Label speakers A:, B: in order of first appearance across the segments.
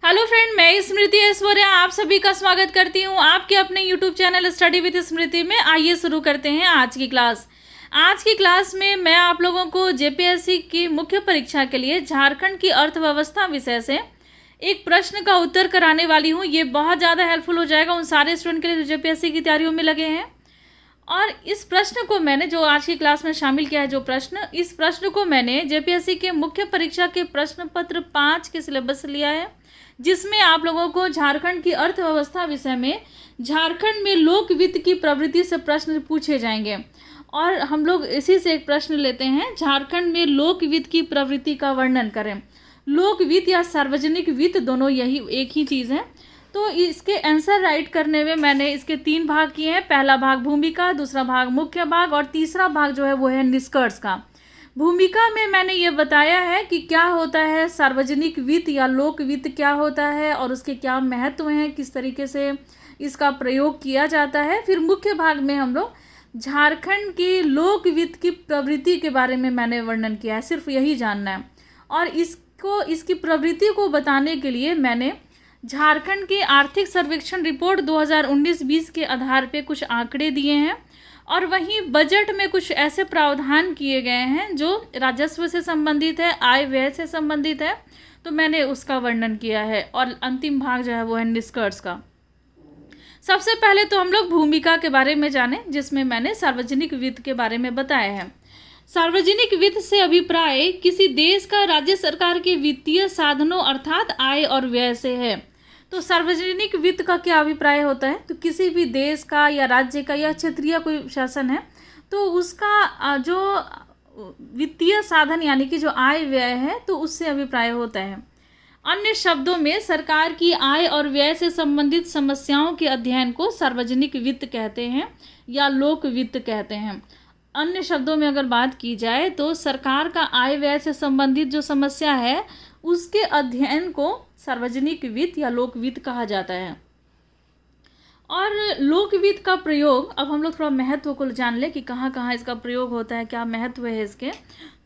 A: Hello friend, मैं स्मृति ऐश्वर्या आप सभी का स्वागत करती हूँ आपके अपने यूट्यूब चैनल स्टडी विद स्मृति में। आइए शुरू करते हैं आज की क्लास। आज की क्लास में मैं आप लोगों को जेपीएससी की मुख्य परीक्षा के लिए झारखंड की अर्थव्यवस्था विषय से एक प्रश्न का उत्तर कराने वाली हूँ। ये बहुत ज़्यादा हेल्पफुल हो जाएगा उन सारे स्टूडेंट के लिए जो जेपीएससी की तैयारियों में लगे हैं। और इस प्रश्न को मैंने जो आज की क्लास में शामिल किया है, जो प्रश्न, इस प्रश्न को मैंने जेपीएससी के मुख्य परीक्षा के प्रश्न पत्र 5 के सिलेबस से लिया है, जिसमें आप लोगों को झारखंड की अर्थव्यवस्था विषय में झारखंड में लोक वित्त की प्रवृत्ति से प्रश्न पूछे जाएंगे। और हम लोग इसी से एक प्रश्न लेते हैं, झारखंड में लोक वित्त की प्रवृत्ति का वर्णन करें। लोक वित्त या सार्वजनिक वित्त दोनों यही एक ही चीज़ है। तो इसके आंसर राइट करने में मैंने इसके 3 भाग किए हैं। पहला भाग भूमिका, दूसरा भाग मुख्य भाग और तीसरा भाग जो है वो है निष्कर्ष का। भूमिका में मैंने ये बताया है कि क्या होता है सार्वजनिक वित्त या लोक वित्त, क्या होता है और उसके क्या महत्व हैं, किस तरीके से इसका प्रयोग किया जाता है। फिर मुख्य भाग में हम लोग झारखंड की लोक वित्त की प्रवृत्ति के बारे में मैंने वर्णन किया है, सिर्फ यही जानना है। और इसकी प्रवृत्ति को बताने के लिए मैंने झारखंड की आर्थिक सर्वेक्षण रिपोर्ट 2019-20 के आधार पे कुछ आंकड़े दिए हैं और वहीं बजट में कुछ ऐसे प्रावधान किए गए हैं जो राजस्व से संबंधित है, आय व्यय से संबंधित है, तो मैंने उसका वर्णन किया है। और अंतिम भाग जो है वो है निष्कर्ष का। सबसे पहले तो हम लोग भूमिका के बारे में जाने, जिसमें मैंने सार्वजनिक वित्त के बारे में बताया है। सार्वजनिक वित्त से अभिप्राय किसी देश का राज्य सरकार के वित्तीय साधनों अर्थात आय और व्यय से है। तो सार्वजनिक वित्त का क्या अभिप्राय होता है, तो किसी भी देश का या राज्य का या क्षेत्रीय कोई शासन है तो उसका जो वित्तीय साधन यानी कि जो आय व्यय है तो उससे अभिप्राय होता है। अन्य शब्दों में सरकार की आय और व्यय से संबंधित समस्याओं के अध्ययन को सार्वजनिक वित्त कहते हैं या लोक वित्त कहते हैं। अन्य शब्दों में अगर बात की जाए तो सरकार का आय व्यय से संबंधित जो समस्या है उसके अध्ययन को सार्वजनिक वित्त या लोक वित्त कहा जाता है। और लोक वित्त का प्रयोग, अब हम लोग थोड़ा महत्व को जान ले कि कहाँ कहाँ इसका प्रयोग होता है, क्या महत्व है इसके।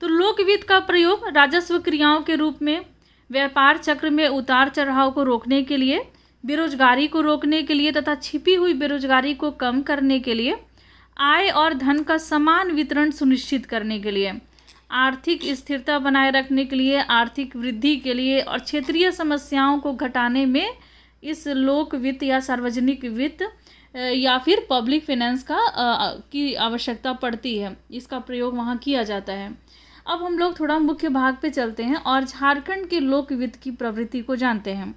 A: तो लोक वित्त का प्रयोग राजस्व क्रियाओं के रूप में, व्यापार चक्र में उतार चढ़ाव को रोकने के लिए, बेरोजगारी को रोकने के लिए तथा छिपी हुई बेरोजगारी को कम करने के लिए, आय और धन का समान वितरण सुनिश्चित करने के लिए, आर्थिक स्थिरता बनाए रखने के लिए, आर्थिक वृद्धि के लिए और क्षेत्रीय समस्याओं को घटाने में इस लोक वित्त या सार्वजनिक वित्त या फिर पब्लिक फाइनेंस की आवश्यकता पड़ती है। इसका प्रयोग वहाँ किया जाता है। अब हम लोग थोड़ा मुख्य भाग पे चलते हैं और झारखंड के लोक वित्त की प्रवृत्ति को जानते हैं।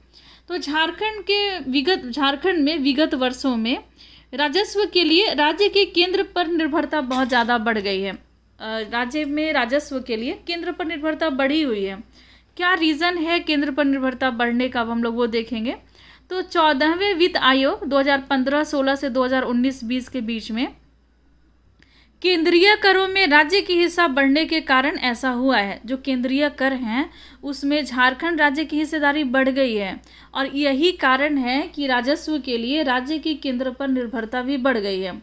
A: तो झारखंड में विगत वर्षों में राजस्व के लिए राज्य के केंद्र पर निर्भरता बहुत ज़्यादा बढ़ गई है। राज्य में राजस्व के लिए केंद्र पर निर्भरता बढ़ी हुई है। क्या रीज़न है केंद्र पर निर्भरता बढ़ने का, अब हम लोग वो देखेंगे। तो 14वें वित्त आयोग 2015-16 से 2019-20 के बीच में केंद्रीय करों में राज्य की हिस्सा बढ़ने के कारण ऐसा हुआ है। जो केंद्रीय कर हैं उसमें झारखंड राज्य की हिस्सेदारी बढ़ गई है और यही कारण है कि राजस्व के लिए राज्य की केंद्र पर निर्भरता भी बढ़ गई है।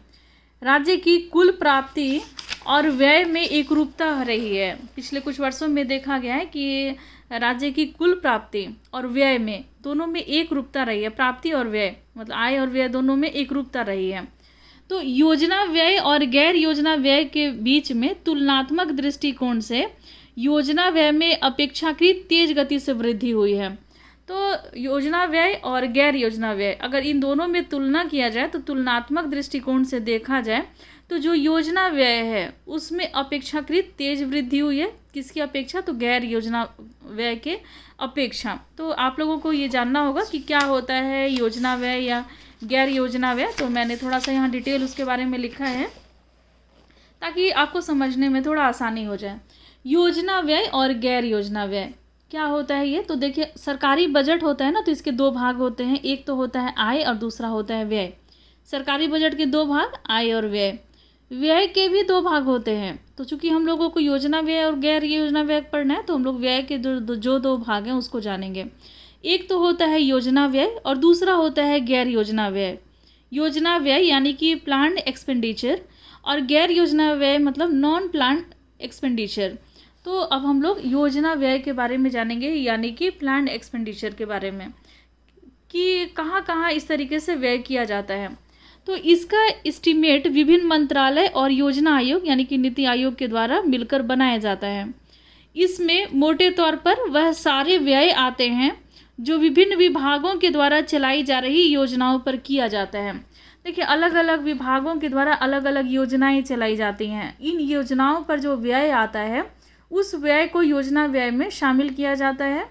A: राज्य की कुल प्राप्ति और व्यय में एकरूपता रही है। पिछले कुछ वर्षों में देखा गया है कि राज्य की कुल प्राप्ति और व्यय में दोनों में एकरूपता रही है। प्राप्ति और व्यय मतलब आय और व्यय दोनों में एकरूपता रही है। तो योजना व्यय और गैर योजना व्यय के बीच में तुलनात्मक दृष्टिकोण से योजना व्यय में अपेक्षाकृत तेज गति से वृद्धि हुई है। तो योजना व्यय और गैर योजना व्यय, अगर इन दोनों में तुलना किया जाए तो तुलनात्मक दृष्टिकोण से देखा जाए तो जो योजना व्यय है उसमें अपेक्षाकृत तेज वृद्धि हुई है। किसकी अपेक्षा, तो गैर योजना व्यय के अपेक्षा। तो आप लोगों को ये जानना होगा कि क्या होता है योजना व्यय या गैर योजना व्यय। तो मैंने थोड़ा सा यहाँ डिटेल उसके बारे में लिखा है ताकि आपको समझने में थोड़ा आसानी हो जाए। योजना व्यय और गैर योजना व्यय क्या होता है ये, तो देखिए सरकारी बजट होता है ना, तो इसके 2 भाग होते हैं। एक तो होता है आय और दूसरा होता है व्यय। सरकारी बजट के 2 भाग, आय और व्यय। व्यय के भी 2 भाग होते हैं। तो चूंकि हम लोगों को योजना व्यय और गैर योजना व्यय पढ़ना है तो हम लोग व्यय के जो 2 भाग हैं उसको जानेंगे। एक तो होता है योजना व्यय और दूसरा होता है गैर योजना व्यय। योजना व्यय यानी कि प्लान्ड एक्सपेंडिचर और गैर योजना व्यय मतलब नॉन प्लान्ड एक्सपेंडिचर। तो अब हम लोग योजना व्यय के बारे में जानेंगे, यानी कि प्लान्ड एक्सपेंडिचर के बारे में, कि कहाँ कहाँ इस तरीके से व्यय किया जाता है। तो इसका एस्टीमेट विभिन्न मंत्रालय और योजना आयोग यानी कि नीति आयोग के द्वारा मिलकर बनाया जाता है। इसमें मोटे तौर पर वह सारे व्यय आते हैं जो विभिन्न विभागों के द्वारा चलाई जा रही योजनाओं पर किया जाता है। देखिए, अलग अलग विभागों के द्वारा अलग अलग योजनाएं चलाई जाती हैं। इन योजनाओं पर जो व्यय आता है उस व्यय को योजना व्यय में शामिल किया जाता है।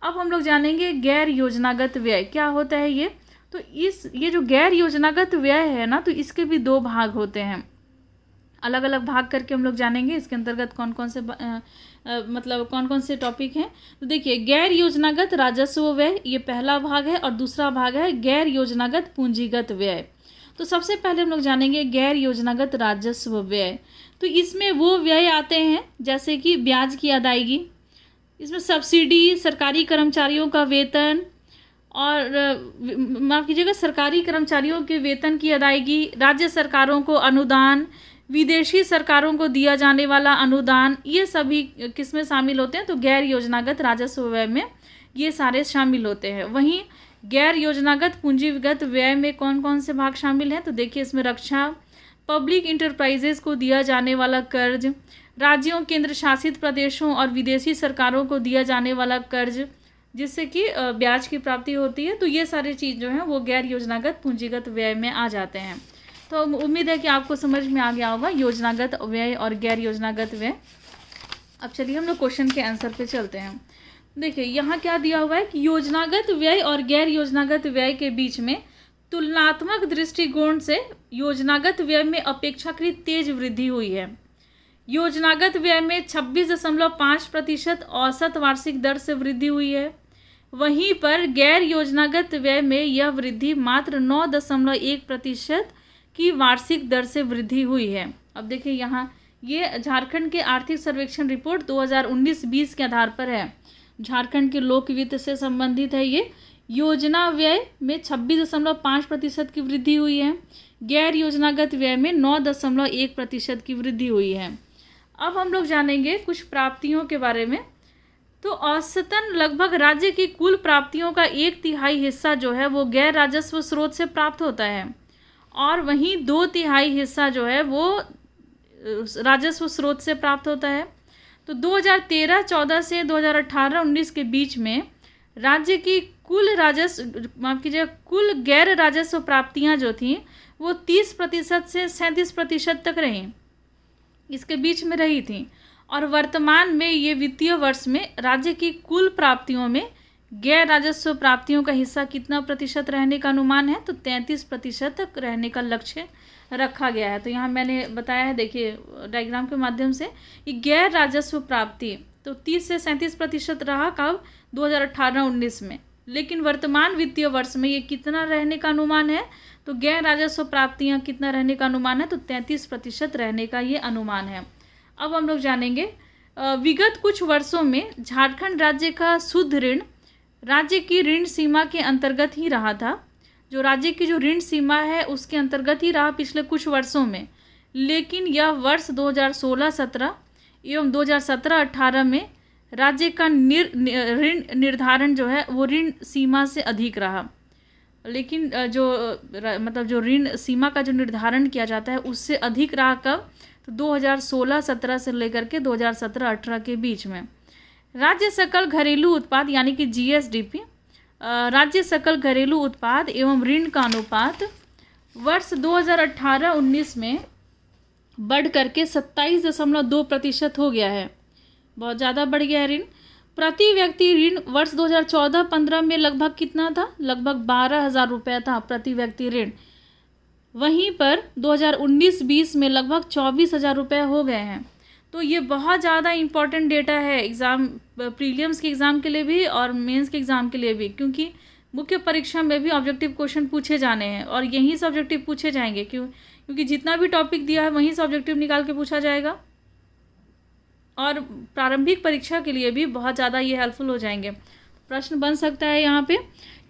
A: अब हम लोग जानेंगे गैर योजनागत व्यय क्या होता है ये। तो ये जो गैर योजनागत व्यय है ना, तो इसके भी दो भाग होते हैं। अलग अलग भाग करके हम लोग जानेंगे इसके अंतर्गत कौन कौन से मतलब कौन कौन से टॉपिक हैं। तो देखिए, गैर योजनागत राजस्व व्यय ये पहला भाग है, और दूसरा भाग है गैर योजनागत पूंजीगत व्यय। तो सबसे पहले हम लोग जानेंगे गैर योजनागत राजस्व व्यय। तो इसमें वो व्यय आते हैं जैसे कि ब्याज की अदायगी, इसमें सब्सिडी, सरकारी कर्मचारियों का वेतन, और माफ़ कीजिएगा, सरकारी कर्मचारियों के वेतन की अदायगी, राज्य सरकारों को अनुदान, विदेशी सरकारों को दिया जाने वाला अनुदान, ये सभी किसमें शामिल होते हैं। तो गैर योजनागत राजस्व व्यय में ये सारे शामिल होते हैं। वहीं गैर योजनागत पूंजीगत व्यय में कौन कौन से भाग शामिल हैं। तो देखिए, इसमें रक्षा, पब्लिक इंटरप्राइजेज को दिया जाने वाला कर्ज, राज्यों, केंद्र शासित प्रदेशों और विदेशी सरकारों को दिया जाने वाला कर्ज जिससे कि ब्याज की प्राप्ति होती है। तो ये सारी चीज़ जो है वो गैर योजनागत पूंजीगत व्यय में आ जाते हैं। तो उम्मीद है कि आपको समझ में आ गया होगा योजनागत व्यय और गैर योजनागत व्यय। अब चलिए हम लोग क्वेश्चन के आंसर पे चलते हैं। देखिए, यहाँ क्या दिया हुआ है कि योजनागत व्यय और गैर योजनागत व्यय के बीच में तुलनात्मक दृष्टिकोण से योजनागत व्यय में अपेक्षाकृत तेज वृद्धि हुई है। योजनागत व्यय में 26.5% औसत वार्षिक दर से वृद्धि हुई है। वहीं पर गैर योजनागत व्यय में यह वृद्धि मात्र 9.1% की वार्षिक दर से वृद्धि हुई है। अब देखिए, यहाँ ये झारखंड के आर्थिक सर्वेक्षण रिपोर्ट 2019-20 के आधार पर है। झारखंड के लोक वित्त से संबंधित है ये। योजना व्यय में 26.5% की वृद्धि हुई है, गैर योजनागत व्यय में 9.1% की वृद्धि हुई है। अब हम लोग जानेंगे कुछ प्राप्तियों के बारे में। तो औसतन लगभग राज्य की कुल प्राप्तियों का 1/3 हिस्सा जो है वो गैर राजस्व स्रोत से प्राप्त होता है, और वहीं 2/3 हिस्सा जो है वो राजस्व स्रोत से प्राप्त होता है। तो 2013-14 से 2018-19 के बीच में राज्य की कुल गैर राजस्व प्राप्तियां जो थीं वो 30% से 37% तक रहीं, इसके बीच में रही थी। और वर्तमान में ये वित्तीय वर्ष में राज्य की कुल प्राप्तियों में गैर राजस्व प्राप्तियों का हिस्सा कितना प्रतिशत रहने का अनुमान है। तो 33% तक रहने का लक्ष्य रखा गया है। तो यहाँ मैंने बताया है, देखिए डायग्राम के माध्यम से, कि गैर राजस्व प्राप्ति तो 30 से 37% रहा कब, 2018-19 में। लेकिन वर्तमान वित्तीय वर्ष में ये कितना रहने का अनुमान है। तो गैर राजस्व प्राप्तियाँ कितना रहने का अनुमान है। तो 33% रहने का ये अनुमान है। अब हम लोग जानेंगे विगत कुछ वर्षों में झारखंड राज्य का शुद्ध ऋण राज्य की ऋण सीमा के अंतर्गत ही रहा था। जो राज्य की जो ऋण सीमा है उसके अंतर्गत ही रहा पिछले कुछ वर्षों में। लेकिन यह वर्ष 2016-17 एवं 2017-18 में राज्य का ऋण निर्धारण जो है वो ऋण सीमा से अधिक रहा। लेकिन जो ऋण सीमा का जो निर्धारण किया जाता है उससे अधिक रहा कब, तो 2016-17 से लेकर के 2017-18 के बीच में। राज्य सकल घरेलू उत्पाद यानी कि GSDP, राज्य सकल घरेलू उत्पाद एवं ऋण का अनुपात वर्ष 2018-19 में बढ़ करके 27.2% हो गया है। बहुत ज़्यादा बढ़ गया है ऋण। प्रति व्यक्ति ऋण वर्ष 2014-15 में लगभग कितना था, लगभग 12,000 रुपये था प्रति व्यक्ति ऋण। वहीं पर 2019-20 में लगभग 24,000 रुपये हो गए हैं। तो ये बहुत ज़्यादा इम्पॉर्टेंट डेटा है एग्ज़ाम, प्रीलिम्स के एग्ज़ाम के लिए भी और मेंस के एग्ज़ाम के लिए भी, क्योंकि मुख्य परीक्षा में भी ऑब्जेक्टिव क्वेश्चन पूछे जाने हैं और यहीं से ऑब्जेक्टिव पूछे जाएंगे। क्योंकि जितना भी टॉपिक दिया है वहीं से ऑब्जेक्टिव निकाल के पूछा जाएगा, और प्रारंभिक परीक्षा के लिए भी बहुत ज़्यादा ये हेल्पफुल हो जाएंगे। प्रश्न बन सकता है यहाँ पे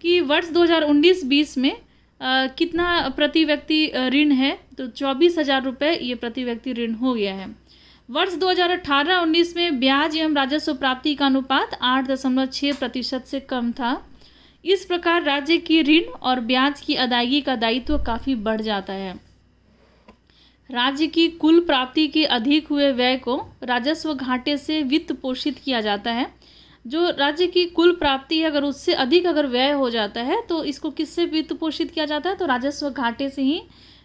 A: कि वर्ष 2019-20 में कितना प्रति व्यक्ति ऋण है। तो 24,000 रुपये ये प्रति व्यक्ति ऋण हो गया है। वर्ष 2018-19 में ब्याज एवं राजस्व प्राप्ति का अनुपात 8.6% से कम था। इस प्रकार राज्य की ऋण और ब्याज की अदायगी का दायित्व काफ़ी बढ़ जाता है। राज्य की कुल प्राप्ति के अधिक हुए व्यय को राजस्व घाटे से वित्त पोषित किया जाता है। जो राज्य की कुल प्राप्ति है, अगर उससे अधिक अगर व्यय हो जाता है तो इसको किससे वित्त पोषित किया जाता है? तो राजस्व घाटे से ही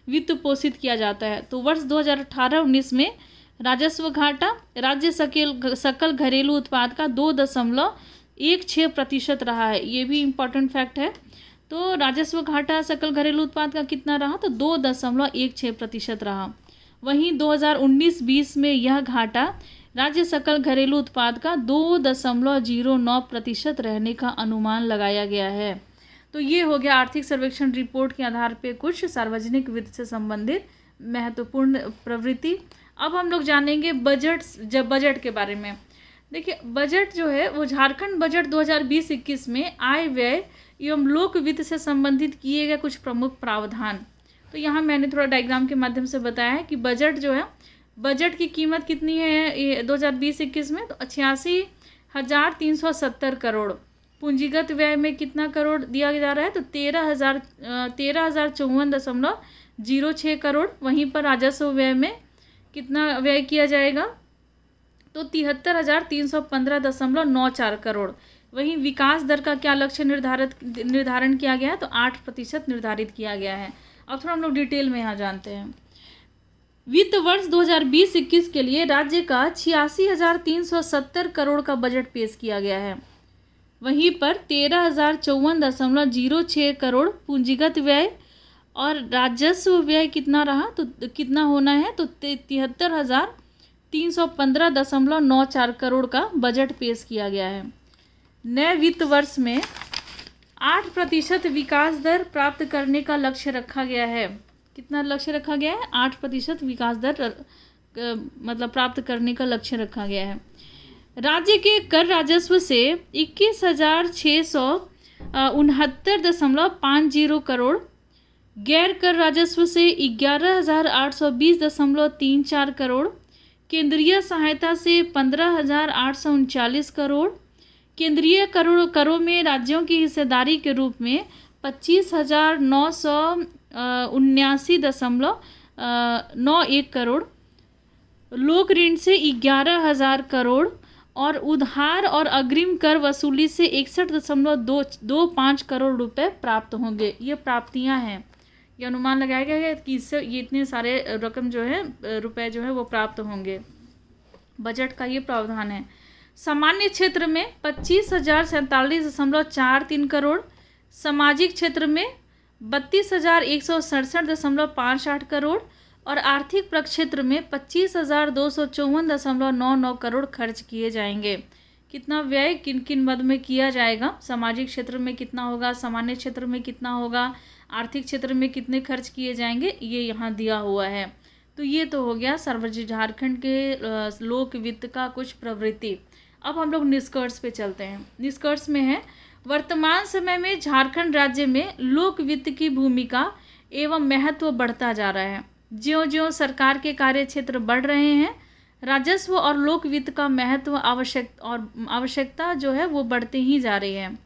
A: वित्त पोषित किया जाता है। तो वर्ष 2018-19 में राजस्व घाटा राज्य सकल घरेलू उत्पाद का 2.16% रहा है। ये भी इम्पॉर्टेंट फैक्ट है। तो राजस्व घाटा सकल घरेलू उत्पाद का कितना रहा? तो 2.16% रहा। वहीं 2019-20 में यह घाटा राज्य सकल घरेलू उत्पाद का 2.09% रहने का अनुमान लगाया गया है। तो ये हो गया आर्थिक सर्वेक्षण रिपोर्ट के आधार पे कुछ सार्वजनिक वित्त से संबंधित महत्वपूर्ण प्रवृत्ति। अब हम लोग जानेंगे बजट के बारे में। देखिए, बजट जो है वो झारखंड बजट 2020-21 में आय व्यय एवं लोक वित्त से संबंधित किए गए कुछ प्रमुख प्रावधान। तो यहाँ मैंने थोड़ा डायग्राम के माध्यम से बताया है कि बजट जो है, बजट की कीमत कितनी है 2020-21 में? तो 86,370 करोड़। पूंजीगत व्यय में कितना करोड़ दिया जा रहा है? तो 13,054.06 करोड़। वहीं पर राजस्व व्यय में कितना व्यय किया जाएगा? तो 73,315.94 करोड़। वहीं विकास दर का क्या लक्ष्य निर्धारण किया गया है? तो 8% निर्धारित किया गया है। अब थोड़ा हम लोग डिटेल में यहाँ जानते हैं। वित्त वर्ष 2020-21 के लिए राज्य का 86,370 करोड़ का बजट पेश किया गया है। वहीं पर 13,054.06 करोड़ पूंजीगत व्यय और राजस्व व्यय कितना रहा? तो कितना होना है? तो 73,315.94 करोड़ का बजट पेश किया गया है। नए वित्त वर्ष में 8% विकास दर प्राप्त करने का लक्ष्य रखा गया है। कितना लक्ष्य रखा गया है? 8% विकास दर मतलब प्राप्त करने का लक्ष्य रखा गया है। राज्य के कर राजस्व से 21,669.50 करोड़, गैर कर राजस्व से 11,820.34 करोड़, केंद्रीय सहायता से 15,839 करोड़, केंद्रीय करों में राज्यों की हिस्सेदारी के रूप में 25,979.91 करोड़, लोक ऋण से 11,000 करोड़ और उधार और अग्रिम कर वसूली से 61.25 करोड़ रुपए प्राप्त होंगे। ये प्राप्तियां हैं। ये अनुमान लगाया गया है कि इससे ये इतने सारे रकम जो है रुपए जो है वो प्राप्त होंगे। बजट का ये प्रावधान है। सामान्य क्षेत्र में 25,047.43 करोड़, सामाजिक क्षेत्र में 32,167.58 करोड़ और आर्थिक प्रक्षेत्र में 25,254.99 करोड़ खर्च किए जाएंगे। कितना व्यय किन किन मद में किया जाएगा? सामाजिक क्षेत्र में कितना होगा, सामान्य क्षेत्र में कितना होगा, आर्थिक क्षेत्र में कितने खर्च किए जाएंगे, ये यहाँ दिया हुआ है। तो ये तो हो गया सार्वजनिक झारखंड के लोक वित्त का कुछ प्रवृत्ति। अब हम लोग निष्कर्ष पे चलते हैं। निष्कर्ष में है, वर्तमान समय में झारखंड राज्य में लोक वित्त की भूमिका एवं महत्व बढ़ता जा रहा है। ज्यों-ज्यों सरकार के कार्य क्षेत्र बढ़ रहे हैं, राजस्व और लोक वित्त का महत्व आवश्यकता जो है वो बढ़ती ही जा रही है।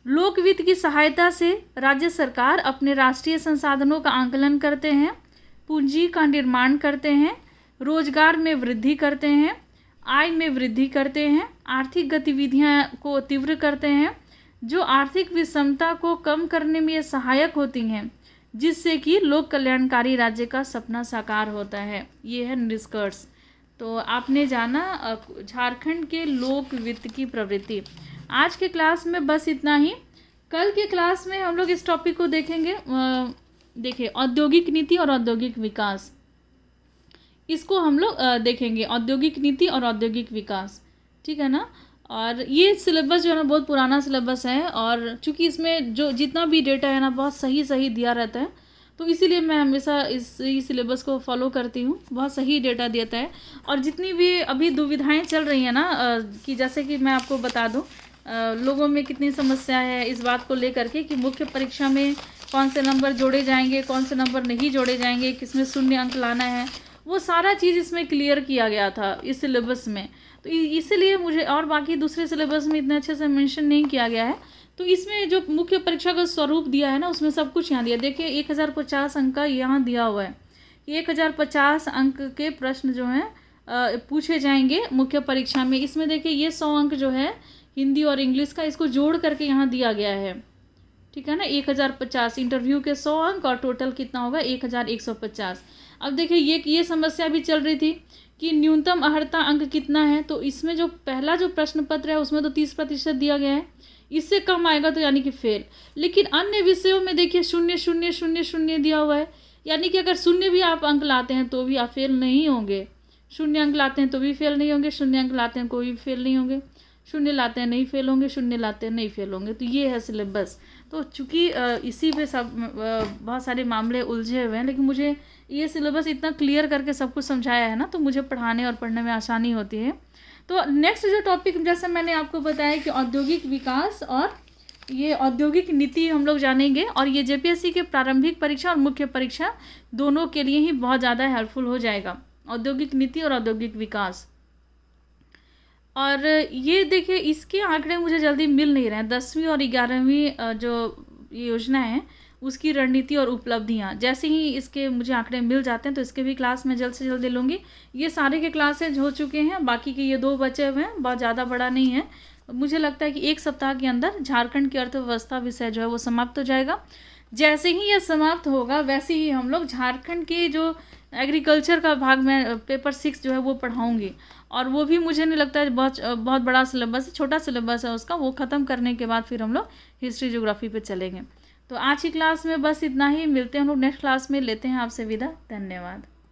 A: लोक वित्त की सहायता से राज्य सरकार अपने राष्ट्रीय संसाधनों का आंकलन करते हैं, पूंजी का निर्माण करते हैं, रोजगार में वृद्धि करते हैं, आय में वृद्धि करते हैं, आर्थिक गतिविधियां को तीव्र करते हैं, जो आर्थिक विषमता को कम करने में ये सहायक होती हैं, जिससे कि लोक कल्याणकारी राज्य का सपना साकार होता है। ये है निष्कर्ष। तो आपने जाना झारखंड के लोक वित्त की प्रवृत्ति। आज के क्लास में बस इतना ही। कल के क्लास में हम लोग इस टॉपिक को देखेंगे। देखिए, औद्योगिक नीति और औद्योगिक विकास, इसको हम लोग देखेंगे। औद्योगिक नीति और औद्योगिक विकास, ठीक है ना। और ये सिलेबस जो है ना बहुत पुराना सिलेबस है, और चूंकि इसमें जो जितना भी डेटा है ना बहुत सही दिया रहता है, तो इसीलिए मैं हमेशा इस सिलेबस को फॉलो करती हूँ। बहुत सही डेटा देता है। और जितनी भी अभी दुविधाएं चल रही हैं ना कि जैसे कि मैं आपको बता दूँ, लोगों में कितनी समस्या है इस बात को लेकर के कि मुख्य परीक्षा में कौन से नंबर जोड़े जाएंगे, कौन से नंबर नहीं जोड़े जाएंगे, किसमें शून्य अंक लाना है, वो सारा चीज़ इसमें क्लियर किया गया था इस सिलेबस में। तो इसीलिए मुझे, और बाकी दूसरे सिलेबस में इतने अच्छे से मेंशन नहीं किया गया है। तो इसमें जो मुख्य परीक्षा का स्वरूप दिया है ना, उसमें सब कुछ यहाँ दिया। देखिए 1050 अंक का यहाँ दिया हुआ है। 1050 अंक के प्रश्न जो हैं पूछे जाएंगे मुख्य परीक्षा में। इसमें देखिए ये 100 अंक जो है हिंदी और इंग्लिश का, इसको जोड़ करके यहाँ दिया गया है, ठीक है ना। 1050 इंटरव्यू के 100 अंक और टोटल कितना होगा 1150। अब देखिए ये समस्या भी चल रही थी कि न्यूनतम अर्हता अंक कितना है। तो इसमें जो पहला जो प्रश्न पत्र है उसमें तो 30% दिया गया है, इससे कम आएगा तो यानी कि फेल। लेकिन अन्य विषयों में देखिए 0 0 0 0 दिया हुआ है, यानी कि अगर 0 भी आप अंक लाते हैं तो भी आप फेल नहीं होंगे। 0 अंक लाते हैं तो भी फेल नहीं होंगे, 0 अंक लाते हैं कोई भी फेल नहीं होंगे, 0 लाते हैं नहीं फेल होंगे, 0 लाते हैं नहीं फेल होंगे। तो ये है सिलेबस। तो चूँकि इसी पे सब बहुत सारे मामले उलझे हुए हैं, लेकिन मुझे ये सिलेबस इतना क्लियर करके सब कुछ समझाया है ना, तो मुझे पढ़ाने और पढ़ने में आसानी होती है। तो नेक्स्ट जो टॉपिक, जैसे मैंने आपको बताया कि औद्योगिक विकास और ये औद्योगिक नीति हम लोग जानेंगे, और ये जेपीएससी के प्रारंभिक परीक्षा और मुख्य परीक्षा दोनों के लिए ही बहुत ज़्यादा हेल्पफुल हो जाएगा, औद्योगिक नीति और औद्योगिक विकास। और ये देखिए इसके आंकड़े मुझे जल्दी मिल नहीं रहे हैं। 10वीं और 11वीं जो योजना है उसकी रणनीति और उपलब्धियाँ, जैसे ही इसके मुझे आंकड़े मिल जाते हैं तो इसके भी क्लास मैं जल्द से जल्द ले लूँगी। ये सारे के क्लासेज हो चुके हैं, बाकी के ये 2 बचे हुए हैं, बहुत ज़्यादा बड़ा नहीं है। मुझे लगता है कि 1 सप्ताह के अंदर झारखंड की अर्थव्यवस्था विषय जो है वो समाप्त हो जाएगा। जैसे ही यह समाप्त होगा वैसे ही हम लोग झारखंड के जो एग्रीकल्चर का भाग में पेपर 6 जो है वो पढ़ाऊँगी, और वो भी मुझे नहीं लगता है बहुत बड़ा सिलेबस है, छोटा सिलेबस है उसका। वो ख़त्म करने के बाद फिर हम लोग हिस्ट्री ज्योग्राफी पे चलेंगे। तो आज की क्लास में बस इतना ही, मिलते हैं हम लोग नेक्स्ट क्लास में, लेते हैं आपसे विदा। धन्यवाद।